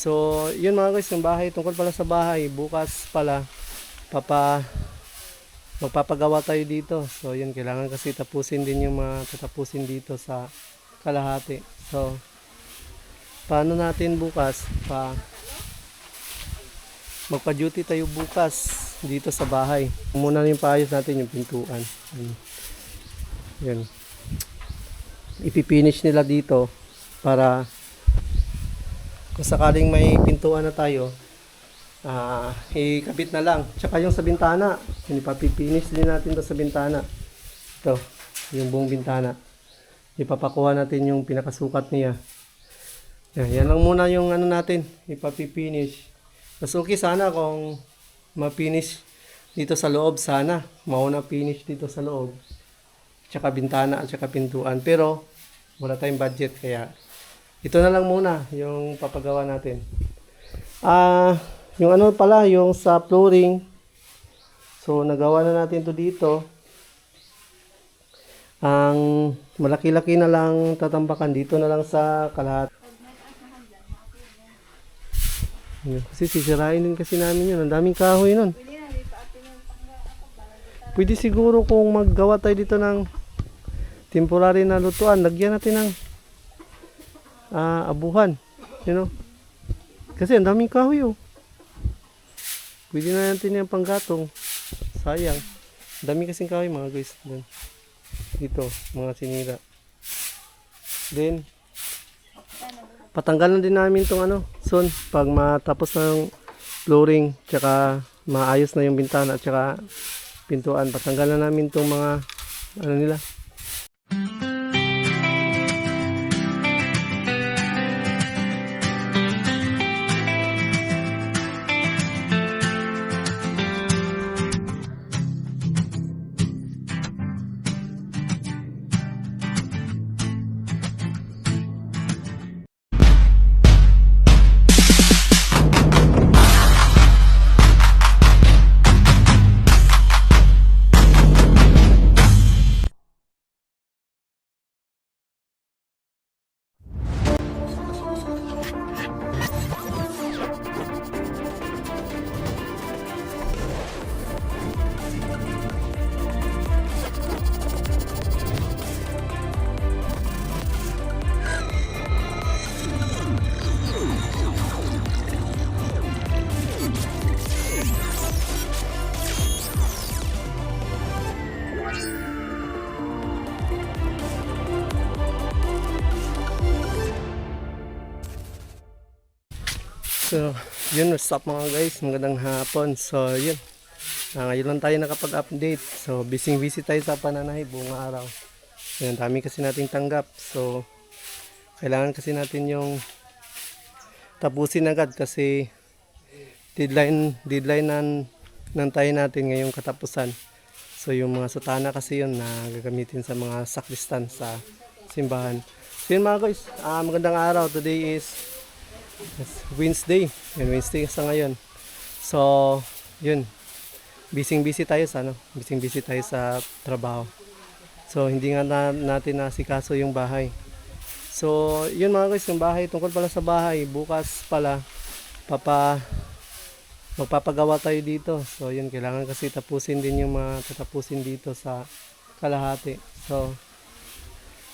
So, yun mga guys, yung bahay, tungkol pala sa bahay, bukas pala, magpapagawa tayo dito. So, yun, kailangan kasi tapusin din yung mga tatapusin dito sa kalahati. So, paano natin bukas, magpa-duty tayo bukas dito sa bahay. Muna yung paayos natin yung pintuan. Yun. Ipipinish nila dito para kung sakaling may pintuan na tayo, ikabit na lang. Tsaka yung sa bintana, ipapipinish din natin to sa bintana. Ito, yung buong bintana. Ipapakuha natin yung pinakasukat niya. Yan lang muna yung ano natin, ipapipinish. Mas okay sana kung ma-finish dito sa loob sana. Mauna finish dito sa loob. Tsaka bintana at tsaka pintuan. Pero wala tayong budget kaya ito na lang muna yung papagawa natin. Yung ano pala, yung sa flooring. So nagawa na natin to dito. Ang malaki-laki na lang tatambakan dito na lang sa kalahati. Kasi sisirain din kasi namin yun. Ang daming kahoy nun. Pwede siguro kung maggawa tayo dito ng temporary na lutuan. Lagyan natin ng abuhan. You know? Kasi ang daming kahoy oh. Pwede na natin yung panggatong. Sayang. Ang dami kasing kahoy mga guys. Dito, mga sinira. Then, patanggalan din namin itong ano, soon, pag matapos ng flooring, tsaka maayos na yung bintana, tsaka pintuan, patanggalan namin itong mga, ano nila. So, yun, what's up mga guys, magandang hapon. So, yun, ngayon lang tayo nakapag-update. So, busy tayo sa pananahi buong araw. Yan, dami kasi nating tanggap. So, kailangan kasi natin yung tapusin agad kasi deadline ng tayo natin ngayong katapusan. So, yung mga sutana kasi yun na gagamitin sa mga sakristan sa simbahan. So, yun mga guys, magandang araw. Today is Wednesday. Yan, Wednesday sa ngayon. So, yun. Busy tayo sa busy tayo sa trabaho. So, hindi nga natin nasikaso yung bahay. So, yun mga guys, yung bahay, tungkol pala sa bahay, bukas pala magpapagawa tayo dito. So, yun, kailangan kasi tapusin din yung mga tatapusin dito sa kalahati. So,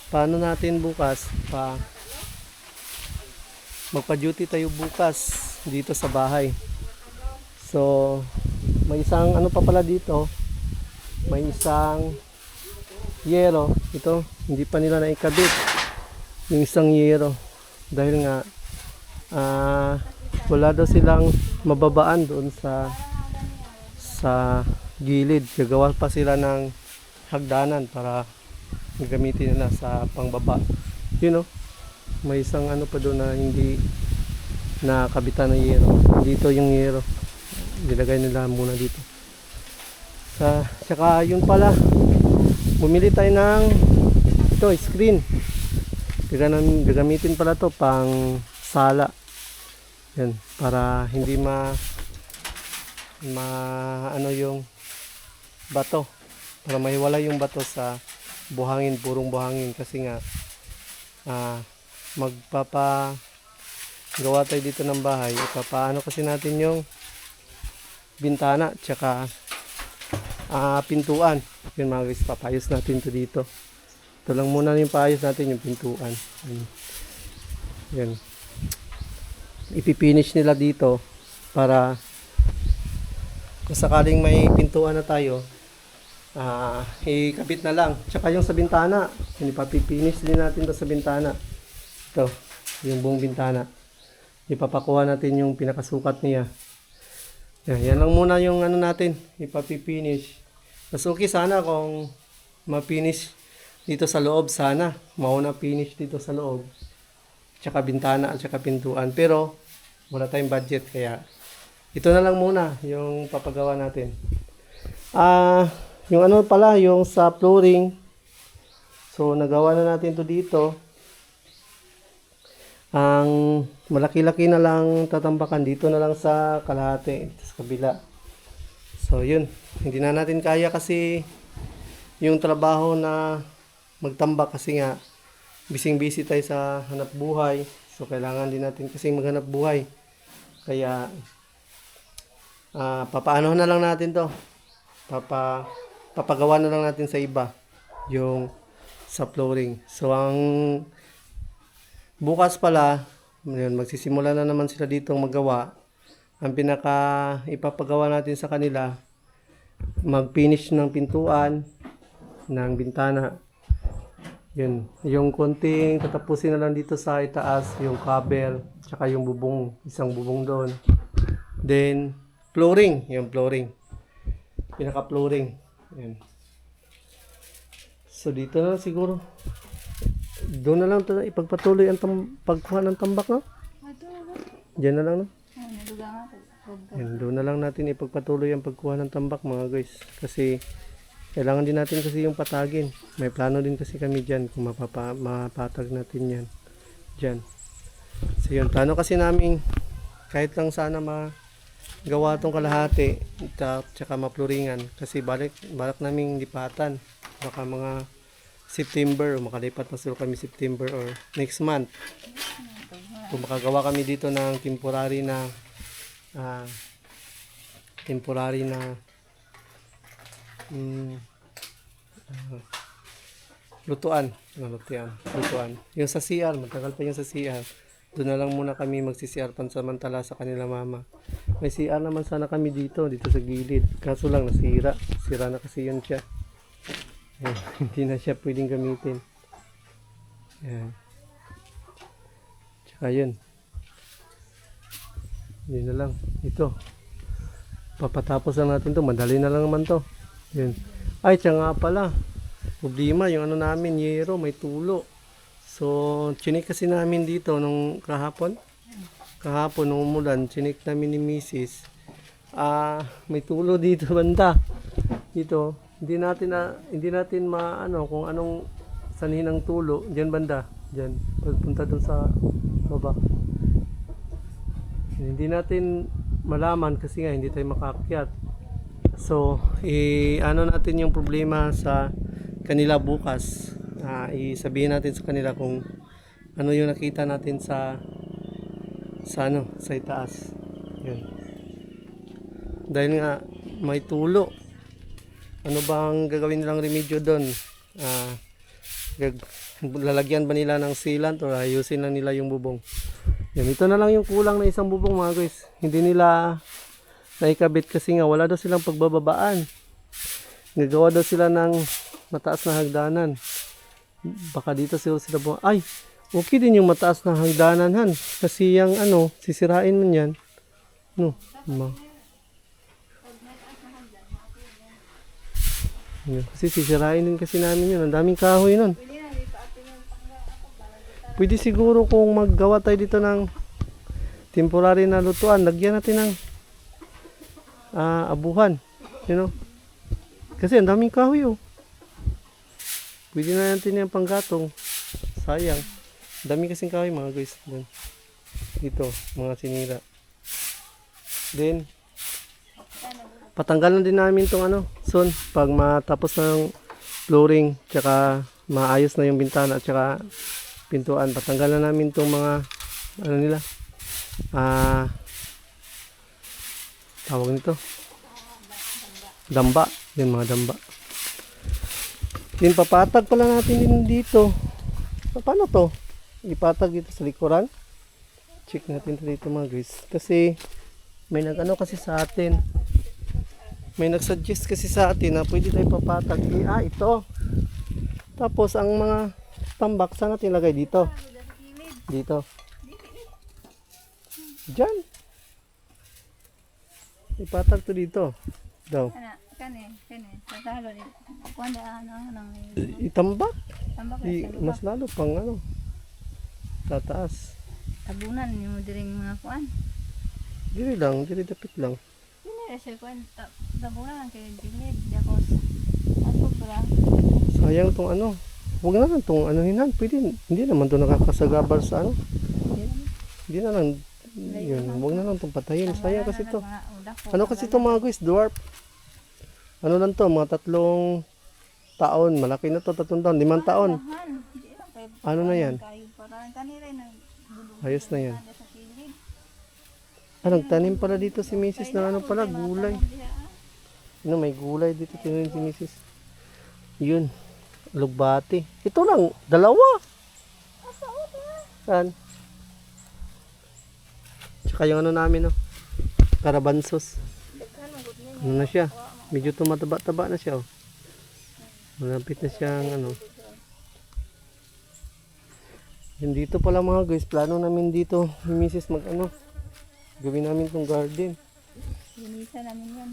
paano natin bukas magpa-duty tayo bukas dito sa bahay. So, may isang ano pa pala dito. May isang yero. Ito, hindi pa nila naikabit. Yung isang yero. Dahil nga, wala daw silang mababaan doon sa gilid. Gagawa pa sila ng hagdanan para gamitin nila sa pangbaba. You know? May isang ano pa doon na hindi nakabitan ng yero. Dito yung yero. Nilagay nila muna dito. Saka yun pala. Bumili tayo ng ito, screen. Gagamitin pala to pang sala. Yan. Para hindi ano yung bato. Para mahiwala yung bato sa buhangin, purong buhangin. Kasi nga, gawa tayo dito ng bahay, ipapaano kasi natin yung bintana tsaka pintuan. Yun mga guys, papayos natin to dito. Ito lang muna yung paayos natin, yung pintuan. Yan. Ipipinish nila dito para kung sakaling may pintuan na tayo, ikabit na lang. Tsaka yung sa bintana, yun, ipapipinish din natin to sa bintana. Ito, yung buong bintana. Ipapakuha natin yung pinakasukat niya. Yan lang muna yung ano natin, ipapipinish. Mas okay sana kung mapinish dito sa loob sana. Mauna finish dito sa loob. Tsaka bintana at tsaka pintuan. Pero wala tayong budget kaya ito na lang muna yung papagawa natin. Yung ano pala, yung sa flooring. So nagawa na natin to dito. Ang malaki-laki na lang tatambakan dito na lang sa kalahati, sa kabila. So yun, hindi na natin kaya kasi yung trabaho na magtambak kasi nga busy tayo sa hanap buhay. So kailangan din natin kasi maghanap buhay. Kaya papaano na lang natin to. Papagawa na lang natin sa iba yung sa flooring. So ang bukas pala, yun, magsisimula na naman sila dito magawa. Ang pinaka ipapagawa natin sa kanila, mag-finish ng pintuan, ng bintana. Yun, yung konting tatapusin na lang dito sa itaas, yung cover, tsaka yung bubong, isang bubong doon. Then, flooring, yung flooring. Pinaka-flooring. Yan. So, dito na siguro. Doon na lang ipagpatuloy ang pagkuha ng tambak, no? Diyan na lang, no? Yan, doon na lang natin ipagpatuloy ang pagkuha ng tambak, mga guys. Kasi, kailangan din natin kasi yung patagin. May plano din kasi kami dyan kung mapatag natin yan. Dyan. So, yun. Plano kasi namin, kahit lang sana magawa tong kalahati, tsaka mapluringan. Kasi balak namin lipatan. Baka mga September, o makalipat na sila kami September or next month. Kung makagawa kami dito ng temporary na lutuan. Yung sa CR, matagal pa yung sa CR. Doon na lang muna kami magsi-CR pansamantala sa kanila mama. May CR naman sana kami dito sa gilid. Kaso lang nasira. Sira na kasi yun siya. Hindi na siya pwedeng gamitin. Yan. Tsaka yun. Yun na lang. Ito. Papatapos lang natin to. Madali na lang naman to. Yun. Ay, tsaka nga pala. Problema, yung ano namin, yero, may tulo. So, chinik kasi namin dito nung kahapon. Kahapon, nung umulan, chinik namin ni Mrs. May tulo dito banda. Dito. Hindi natin maano kung anong sanhin ng tulo. Diyan banda. Diyan. Pagpunta doon sa baba. Hindi natin malaman kasi nga hindi tayo makaakyat. So, ano natin yung problema sa kanila bukas. Isabihin natin sa kanila kung ano yung nakita natin sa itaas. Yan. Dahil nga may tulo. Ano bang gagawin nilang remedyo doon? Lalagyan ba nila ng sealant o ayusin lang nila yung bubong? Yan, ito na lang yung kulang na isang bubong, mga guys. Hindi nila naikabit kasi nga wala daw silang pagbababaan. Nagawa daw sila ng mataas na hagdanan. Baka dito sila ay, okay din yung mataas na hagdanan, han. Kasi yung sisirain mo yan. No, kasi sisirain din kasi namin yun. Ang daming kahoy nun. Pwede siguro kung maggawa tayo dito ng temporary na lutuan, lagyan natin ng abuhan. Kasi ang daming kahoy, oh. Pwede na natin yung panggatong. Sayang. Ang dami kasing kahoy, mga guys. Dito, mga sinira. Then, patanggalan din namin itong soon pag matapos ng flooring tsaka maayos na yung bintana tsaka pintuan, patanggalan namin itong mga nila tawag nito, damba. Yan mga damba. Din papatag pala natin din dito. Paano to? Ipatag dito sa likuran. Check natin ito dito mga guys. Kasi may nag-ano kasi sa atin. May nag-suggest kasi sa atin na pwede tayo papatag. Ito. Tapos ang mga tambak saan natin lagay dito? Dito. Diyan. Ipatag to dito. Daw. Kani. Tatalo ni. Kuanda Itambak. tambak Mas lalo pang ano. Tataas. tabunan ni mo diring mga kuan. Dili lang, dili dapit lang. Dili siya kuan tabunan kay dilid yakos. Ato bra. Sayang tong ano. Huwag na lang tong ano hinan. Pwede, hindi naman to nakakasagabar sa ano. Hindi na lang. Yun, huwag na lang itong patayin. Sayang kasi to. Ano kasi to mga guys, dwarf. Ano lang to, mga 3 taon. Malaki na to, 3 taon, 5 taon. Ano na yan? Ayos na yan. Nagtanim pala dito si Mrs. ng ano pala, gulay. Ano, may gulay dito tinanim si Mrs. Yun, alugbati. Ito lang, 2. Saan? Tsaka yung ano namin, no? Karabansos. Ano na siya? Medyo tumataba-taba na siya, oh. Malapit na siyang, ano. Yun dito pala mga guys, plano namin dito, ni Mrs. mag-ano. Gawin namin tong garden. Linisan namin yan.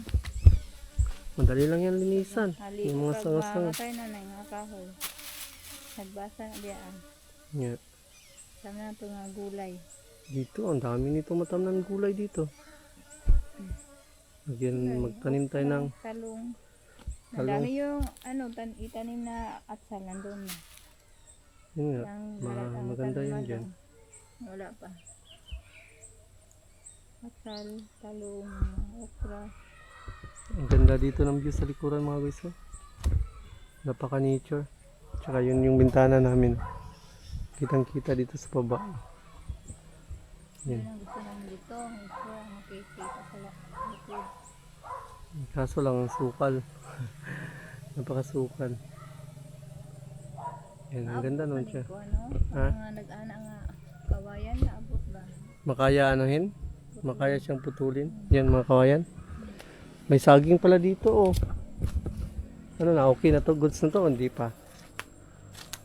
Madali lang yan linisan. Yung mga sanga-sanga. Matay na na yung mga kahoy. Nagbasa na diyan. Yeah. Sama na ito nga gulay. Dito, ang dami nito matamnan gulay dito. Again, magtanim tayo ng Talong. Talong. Madami yung ano, itanim na atsal nandun. yun nga, Ang maganda talong yan na dyan. doon. Wala pa. Atsal, talong, okra. Ang ganda dito ng view sa likuran mga guys, oh. Napaka nature. Tsaka yun yung bintana namin. Kitang kita dito sa baba. Yan Yan. ang gusto namin dito. Okra, makikita sa likod. Kaso lang ang sukal. Napakasukal. Yan, ang ganda nun siya. Kung ano, Ha? mga nag-ana nga kawayan na abot ba? Makaya anuhin? Makaya siyang putulin. Yan mga kawayan. May saging pala dito, oh. Ano na, okay na to? Goods na to? Hindi pa.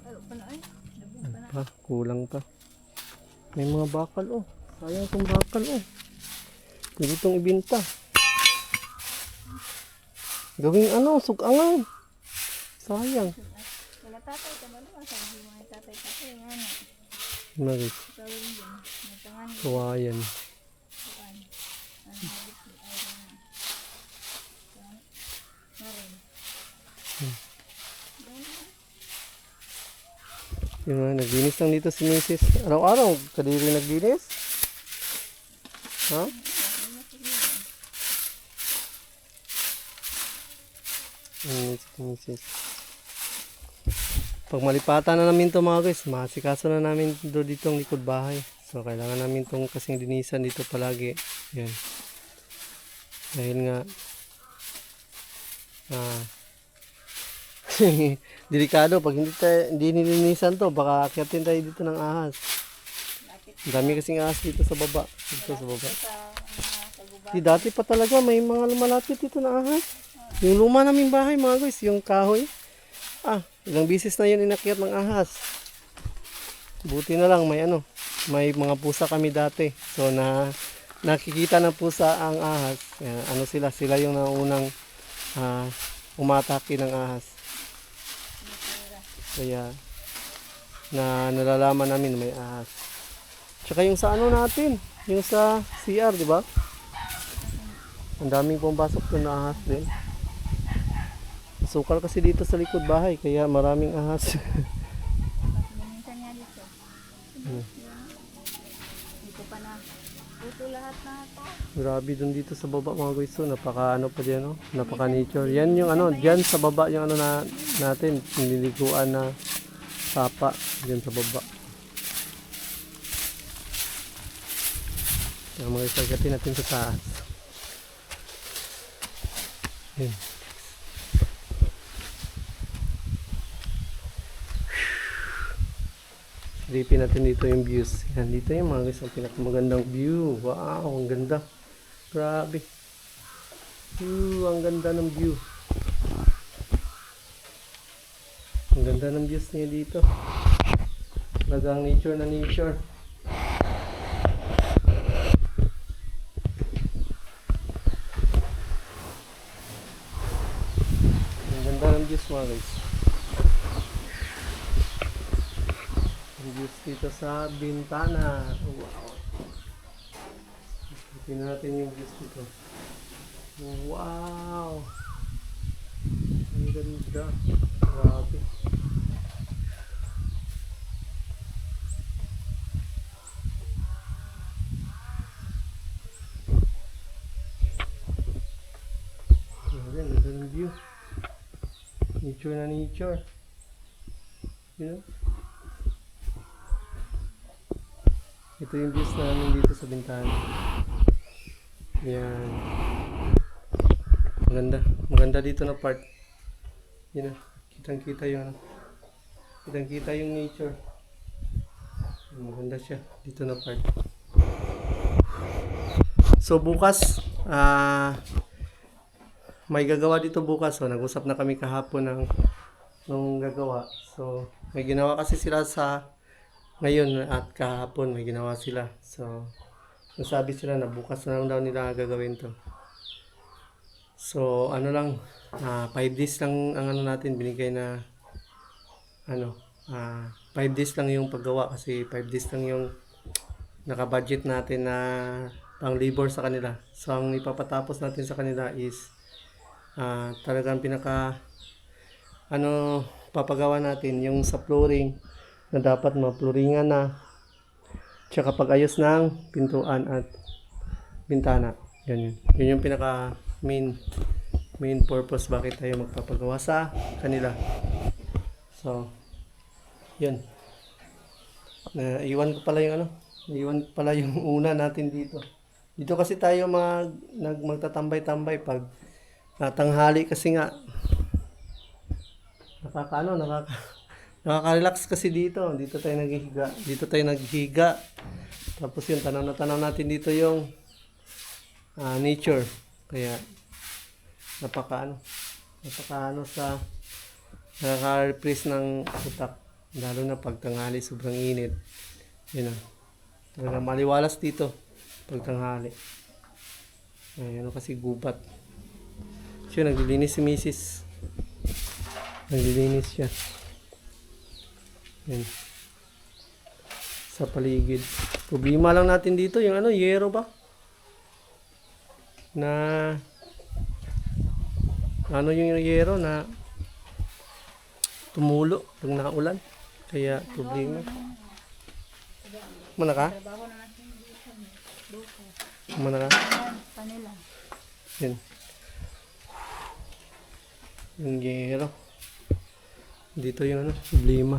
Ay, pa na ay. Dabong pa na. Pa, kulang pa. May mga bakal, oh. Sayang itong bakal, oh. Pwede itong ibinta. Gawing ano, sugangan. Sayang. Wala tatay ka ba naman? Sabi mo ay tatay nga na. Maris, Gawin din. Nagtangan kawayan. kuan. Ano habit ni ay marin. Yung mga naglinis lang dito si Mrs. Araw-araw, kadiri naglinis. Ha? Si Mrs. Pag malipatan na namin to mga guys, masikaso na namin dito ang likod bahay. So kailangan namin tong kasing linisan dito palagi. Yan. Dahil nga delikado pag hindi nilinisan to, baka akyatin tayo dito ng ahas. Ang dami kasing ahas dito sa baba. Dito sa baba. Di dati pa talaga may mga lumalapit dito na ahas. Yung luma naming bahay mga guys, yung kahoy. Ilang bisis na yun inakyat ng ahas. Buti na lang may ano, may mga pusa kami dati. So nakikita ng pusa ang ahas. Ano sila yung naunang umatake ng ahas. Kaya nalalaman namin may ahas. Tsaka yung sa ano natin, yung sa CR, di ba? Ang daming pumasok doon na ahas din. Sukal kasi dito sa likod bahay, kaya maraming ahas. Minsan nga dito. Dito pa na. Puto lahat na ito. Grabe dun dito sa baba mga guys, so napaka ano pa diyan, no? Napaka nature. Yan yung ano, diyan sa baba yung ano natin, nililiguan na sapa diyan sa baba. Mga isagatin natin sa taas. Yun. Silipin natin dito yung views. Yan, dito yung mga guys, ang pinakamagandang view. Wow, ang ganda. Grabe. Ang ganda ng view. Ang ganda ng views niya dito. Talagang nature na nature. Ang ganda ng views mga guys. Ang views dito sa bintana. Wow. Tingnan natin yung views dito. Wow. Ang ganda. Grabe. Ayan, ganda ng view. Nature na nature. You know? Ito yung views namin dito sa bintana. Yan. Maganda. Maganda dito na part. You know? Kitang-kita yung ano. Kitang-kita yung nature. Maganda siya. Dito na part. So bukas, may gagawa dito bukas. So nag-usap na kami kahapon nung gagawa. So may ginawa kasi sila sa ngayon at kahapon may ginawa sila. So nasabi sila na bukas na lang daw nila gagawin to. So ano lang, 5 days lang ang ano natin binigay na ano, 5 days lang yung paggawa kasi 5 days lang yung naka-budget natin na pang labor sa kanila. So ang ipapatapos natin sa kanila is talagang pinaka ano papagawa natin yung sa flooring na dapat ma-flooringan na, tsaka pag-ayos ng pintuan at bintana. Yan yung pinaka main purpose bakit tayo magpapagawa sa kanila. So yun, iwan ko pala yung una natin dito kasi tayo magtatambay-tambay pag tanghali kasi nga nakaka-relax kasi dito tayo naghihiga tapos yun tanaw natin dito yung nature, kaya napaka sa nakaka-refresh ng utak, lalo na pag tanghali sobrang init. Yun na, talagang maliwalas dito pag tanghali. Ayun kasi gubat. Siya naglilinis si Mrs. Naglilinis siya. Yan. Sa paligid. Problema lang natin dito yung yero ba? Na yung yero na tumulo pag naulan. Kaya problema. Mana ka? Trabaho na natin dito. Mana ka? Kanila. Yan. Yung yero. Dito yung problema.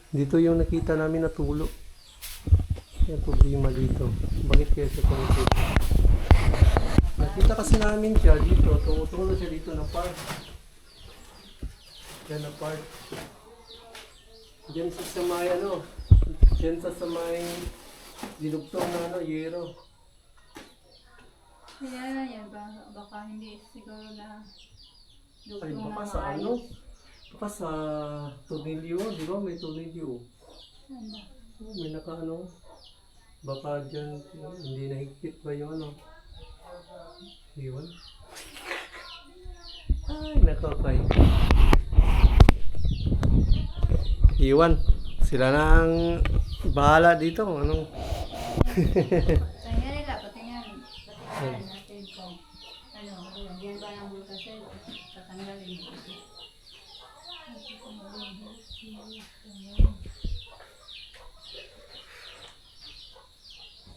Dito yung nakita namin na tulo. Yung problema dito. Bakit kaya siya concrete? Nakita kasi namin siya dito. Tumutulo siya dito na part. Yan na part. Diyan sa may diyan sa may dinugtong na yero. Kaya yan, baka hindi siguro na Ay, dugtong baka na sa maayos. Baka sa tornilyo, di ba? May tornilyo. Ano? May baka dyan, hindi nahigpit ba yun, Iwan. Ay, nakakay. Iwan. Sila na ang bahala dito. Tingnan nila, patingnan natin kung yan ba ng bulkasil, tatanggalin.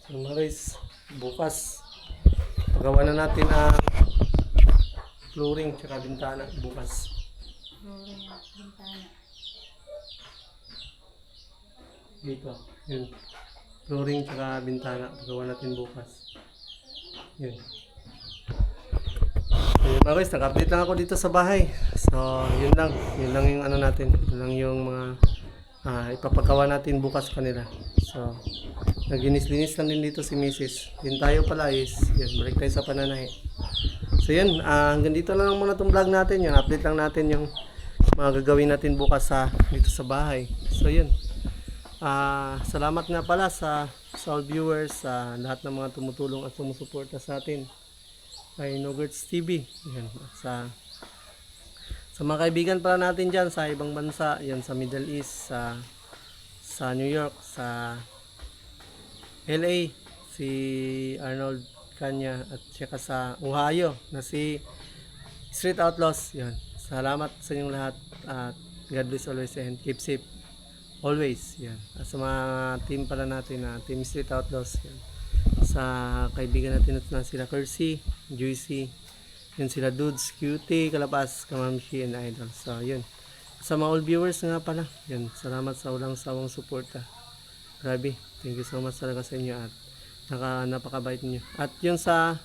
So, Maris, bukas pagawa na natin ang flooring tsaka bintana bukas. Flooring at bintana. Dito, yun. flooring tsaka bintana. Pagawa natin bukas. Yun. Ayun mga guys, naka-update lang ako dito sa bahay. So, yun lang. Yun lang yung ano natin. Yun lang yung mga ipapagawa natin bukas sa kanila. So, naglinis-linis lang din dito si Mrs. Yun tayo pala is, yun, balik tayo sa pananahi. So yun, hanggang dito lang muna itong vlog natin. Yun, update lang natin yung mga gagawin natin bukas dito sa bahay. So yun, salamat nga pala sa all viewers, sa lahat ng mga tumutulong at sumusuporta sa atin. Kay Nogerts TV. Yan, sa mga kaibigan pala natin dyan sa ibang bansa, yan sa Middle East, sa New York, sa LA, si Arnold Kanya at saka sa Ohio na si Street Outlaws. Yan. Salamat sa inyong lahat at God bless always and keep safe always. Yan. At sa mga team pala natin na Team Street Outlaws. Yan. Sa kaibigan natin na sila Kersey, Juicy, yun sila Dudes, Cutie, Kalabas, Kamamshi, and Idol. So yun. Sa mga all viewers nga pala, yun. Salamat sa walang sawang suporta. Grabe. Thank you so much talaga sa inyo at napakabait niyo. At yun sa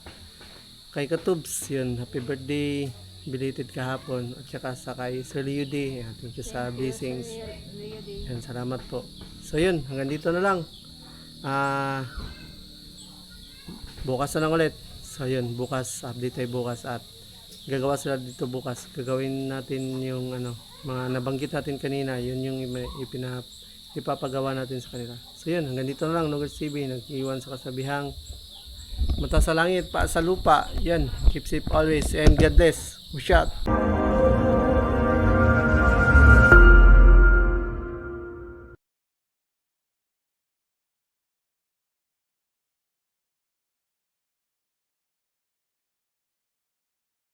kay Katubs, yun, happy birthday belated kahapon at saka sa kay Sir Leo D. Thank you sa blessings. Yan, salamat po. So yun, hanggang dito na lang. Bukas na lang ulit. So yun, bukas, update tayo bukas at gagawa sila dito bukas. Gagawin natin yung mga nabanggit natin kanina, yun yung ipapagawa natin sa kanila. So yun, hanggang dito na lang. Nogerts TV, nag-iwan sa kasabihang mata sa langit, pa sa lupa. Yan, keep safe always and God bless. Ushat.